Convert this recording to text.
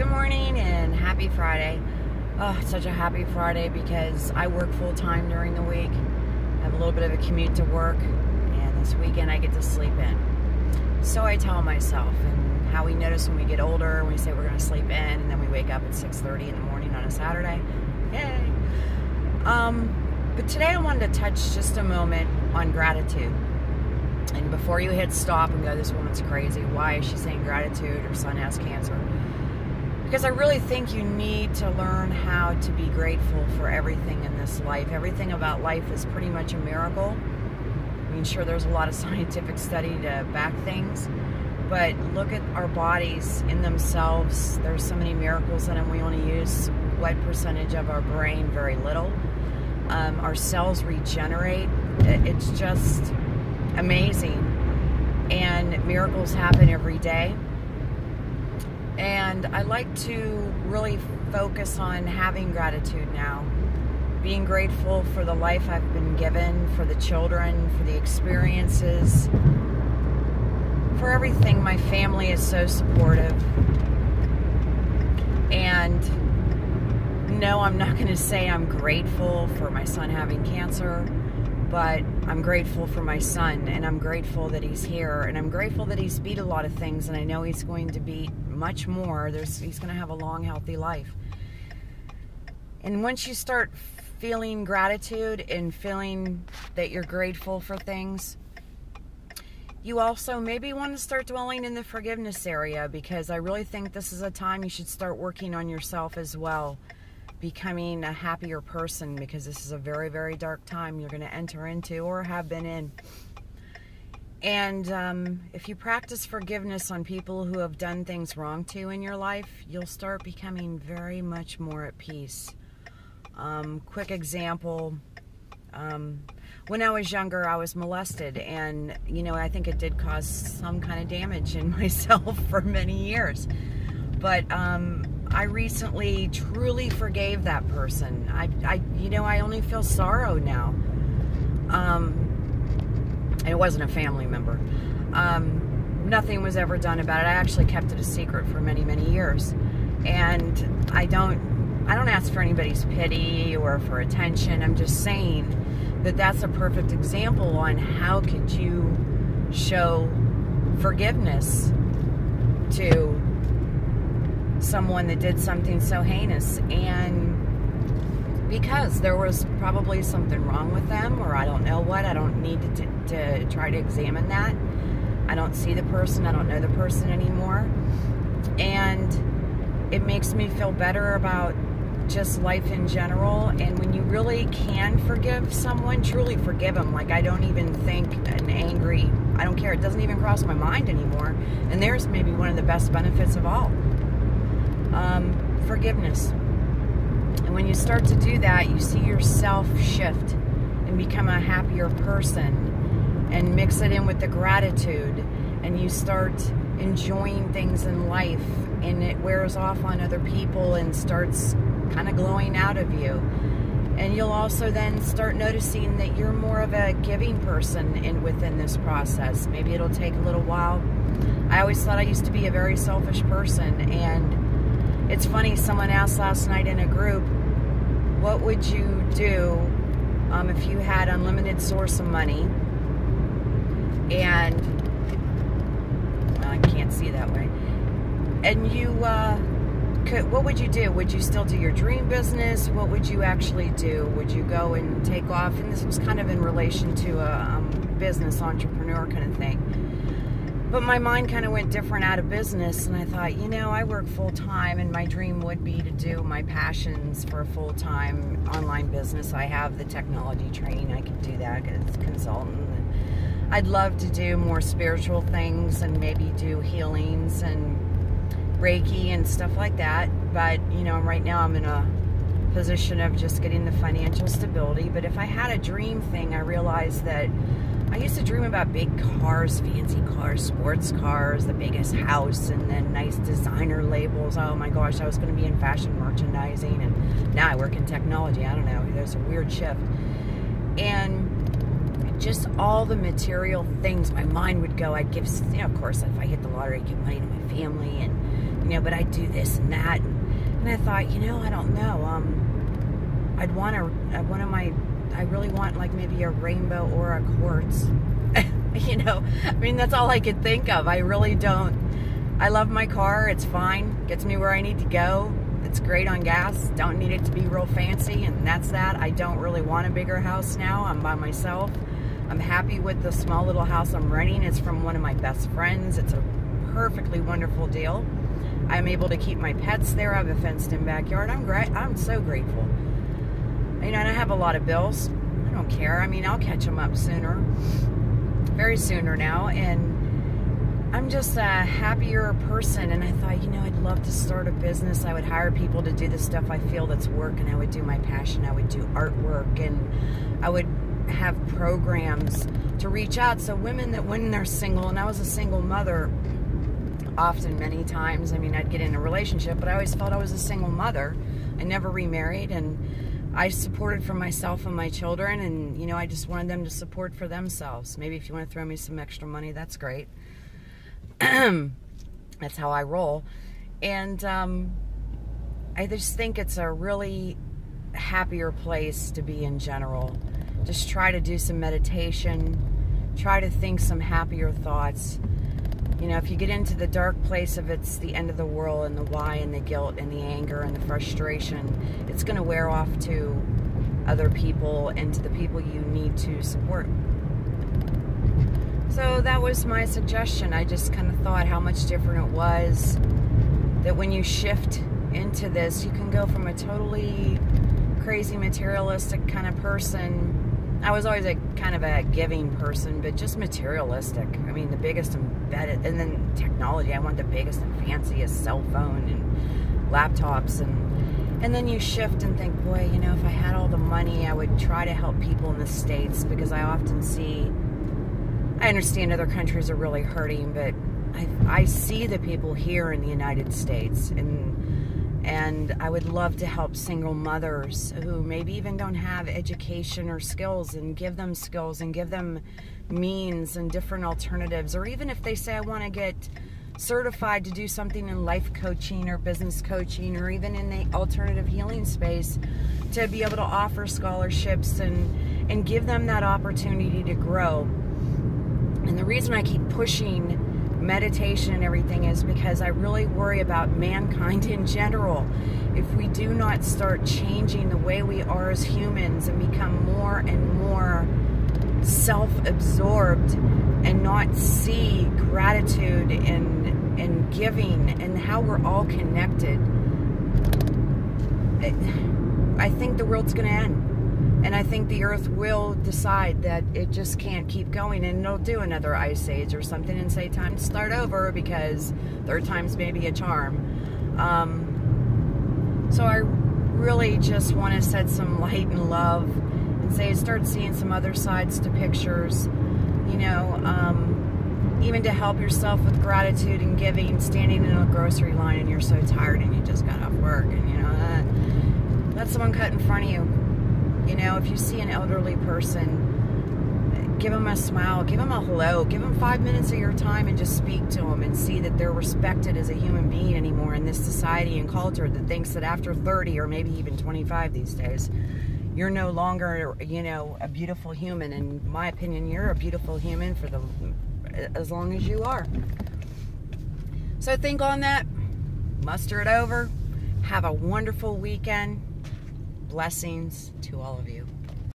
Good morning and happy Friday. Oh, it's such a happy Friday because I work full time during the week. I have a little bit of a commute to work, and this weekend I get to sleep in. So I tell myself, and how we notice when we get older, we say we're going to sleep in, and then we wake up at 6:30 in the morning on a Saturday. Yay! But today I wanted to touch just a moment on gratitude. And before you hit stop and go, this woman's crazy, why is she saying gratitude? Her son has cancer. Because I really think you need to learn how to be grateful for everything in this life. Everything about life is pretty much a miracle. I mean, sure, there's a lot of scientific study to back things, but look at our bodies in themselves. There's so many miracles in them. We only use what percentage of our brain? Very little. Our cells regenerate. It's just amazing. And miracles happen every day. And I like to really focus on having gratitude now. Being grateful for the life I've been given, for the children, for the experiences, for everything. My family is so supportive. And no, I'm not going to say I'm grateful for my son having cancer, but I'm grateful for my son, and I'm grateful that he's here, and I'm grateful that he's beat a lot of things, and I know he's going to beat much more. He's going to have a long, healthy life. And once you start feeling gratitude and feeling that you're grateful for things, you also maybe want to start dwelling in the forgiveness area, because I really think this is a time you should start working on yourself as well, becoming a happier person, because this is a very, very dark time you're going to enter into or have been in. And if you practice forgiveness on people who have done things wrong to you in your life, you'll start becoming very much more at peace. Quick example, when I was younger, I was molested, and I think it did cause some kind of damage in myself for many years. But I recently truly forgave that person. I only feel sorrow now. It wasn't a family member. Nothing was ever done about it. I actually kept it a secret for many, many years. And I don't ask for anybody's pity or for attention. I'm just saying that that's a perfect example on how could you show forgiveness to someone that did something so heinous. And because there was probably something wrong with them, or I don't know what, I don't need to try to examine that. I don't see the person, I don't know the person anymore. And it makes me feel better about just life in general. And when you really can forgive someone, truly forgive them, like I don't even think an angry, I don't care, it doesn't even cross my mind anymore. And there's maybe one of the best benefits of all. Forgiveness. And when you start to do that, you see yourself shift and become a happier person, and mix it in with the gratitude, and you start enjoying things in life, and it wears off on other people and starts kind of glowing out of you. And you'll also then start noticing that you're more of a giving person within this process. Maybe it'll take a little while. I always thought I used to be a very selfish person, and it's funny, someone asked last night in a group, what would you do if you had unlimited source of money? And, well, I can't see that way. And you, what would you do? Would you still do your dream business? What would you actually do? Would you go and take off? And this was kind of in relation to a business entrepreneur kind of thing. But my mind kind of went different out of business, and I thought, I work full-time, and my dream would be to do my passions for a full-time online business. I have the technology training. I can do that as a consultant. And I'd love to do more spiritual things and maybe do healings and Reiki and stuff like that. But, right now I'm in a position of just getting the financial stability. But if I had a dream thing, I realized that I used to dream about big cars, fancy cars, sports cars, the biggest house, and then nice designer labels. Oh my gosh, I was going to be in fashion merchandising, and now I work in technology. I don't know, there's a weird shift. And just all the material things, my mind would go. I'd give, of course, if I hit the lottery, I'd give money to my family, and, but I'd do this and that. And I thought, I don't know. I'd want I really want like maybe a rainbow or a quartz. That's all I could think of. I really don't. I love my car. It's fine. Gets me where I need to go. It's great on gas. Don't need it to be real fancy, and that's that. I don't really want a bigger house now. I'm by myself. I'm happy with the small little house I'm renting. It's from one of my best friends. It's a perfectly wonderful deal. I'm able to keep my pets there. I have a fenced-in backyard. I'm so grateful. And I have a lot of bills. I don't care. I'll catch them up sooner. Very sooner now. And I'm just a happier person. And I thought, I'd love to start a business. I would hire people to do the stuff I feel that's work. And I would do my passion. I would do artwork. And I would have programs to reach out. So women that when they're single, and I was a single mother often, many times. I'd get in a relationship, but I always felt I was a single mother. I never remarried, and I supported for myself and my children, and I just wanted them to support for themselves. Maybe if you want to throw me some extra money, that's great. That's how I roll. And I just think it's a really happier place to be in general. Just try to do some meditation, try to think some happier thoughts. If you get into the dark place of it's the end of the world and the why and the guilt and the anger and the frustration, it's going to wear off to other people and to the people you need to support. So that was my suggestion. I just kind of thought how much different it was that when you shift into this, you can go from a totally crazy materialistic kind of person. I was always a kind of a giving person, but just materialistic. The biggest and better, and then technology. I want the biggest and fanciest cell phone and laptops, and then you shift and think, boy, if I had all the money, I would try to help people in the States, because I often see, I understand other countries are really hurting, but I see the people here in the United States, and I would love to help single mothers who maybe even don't have education or skills, and give them skills and give them means and different alternatives. Or even if they say, I want to get certified to do something in life coaching or business coaching, or even in the alternative healing space, to be able to offer scholarships and give them that opportunity to grow. And the reason I keep pushing meditation and everything is because I really worry about mankind in general. If we do not start changing the way we are as humans and become more and more self-absorbed and not see gratitude and giving and how we're all connected, I think the world's going to end. And I think the earth will decide that it just can't keep going, and it'll do another ice age or something and say time to start over, because third time's maybe a charm. So I really just want to set some light and love and say, start seeing some other sides to pictures, even to help yourself with gratitude and giving, standing in a grocery line and you're so tired and you just got off work, and let someone cut in front of you. If you see an elderly person, give them a smile, give them a hello, give them 5 minutes of your time and just speak to them and see that they're respected as a human being anymore in this society and culture that thinks that after 30 or maybe even 25 these days, you're no longer, a beautiful human. In my opinion, you're a beautiful human as long as you are. So think on that, muster it over, have a wonderful weekend. Blessings to all of you.